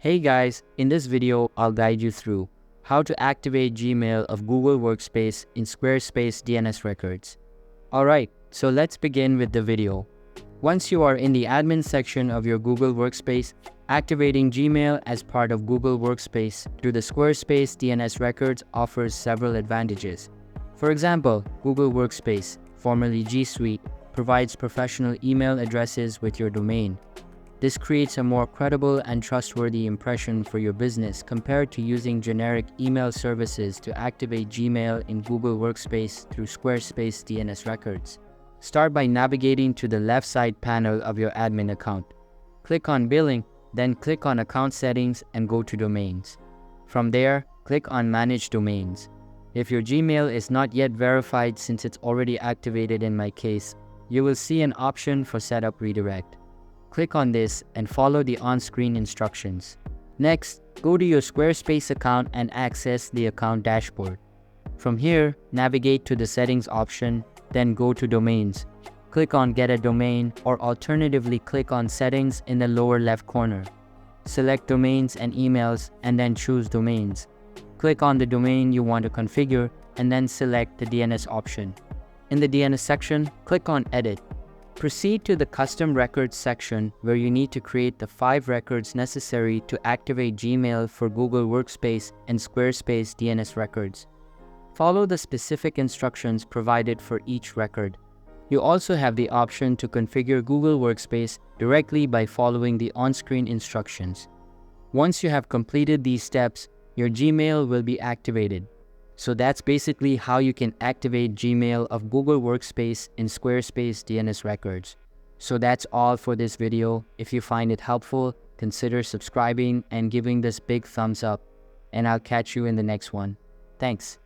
Hey guys, in this video, I'll guide you through how to activate Gmail of Google Workspace in Squarespace DNS records. Alright, so let's begin with the video. Once you are in the admin section of your Google Workspace, activating Gmail as part of Google Workspace through the Squarespace DNS records offers several advantages. For example, Google Workspace, formerly G Suite, provides professional email addresses with your domain. This creates a more credible and trustworthy impression for your business compared to using generic email services to activate Gmail in Google Workspace through Squarespace DNS records. Start by navigating to the left side panel of your admin account. Click on Billing, then click on Account Settings and go to Domains. From there, click on Manage Domains. If your Gmail is not yet verified since it's already activated in my case, you will see an option for Setup Redirect. Click on this and follow the on-screen instructions. Next, go to your Squarespace account and access the account dashboard. From here, navigate to the Settings option, then go to Domains. Click on Get a Domain or alternatively click on Settings in the lower left corner. Select Domains and Emails and then choose Domains. Click on the domain you want to configure and then select the DNS option. In the DNS section, click on Edit. Proceed to the Custom Records section where you need to create the 5 records necessary to activate Gmail for Google Workspace and Squarespace DNS records. Follow the specific instructions provided for each record. You also have the option to configure Google Workspace directly by following the on-screen instructions. Once you have completed these steps, your Gmail will be activated. So that's basically how you can activate Gmail of Google Workspace in Squarespace DNS records. So that's all for this video. If you find it helpful, consider subscribing and giving this big thumbs up. And I'll catch you in the next one. Thanks.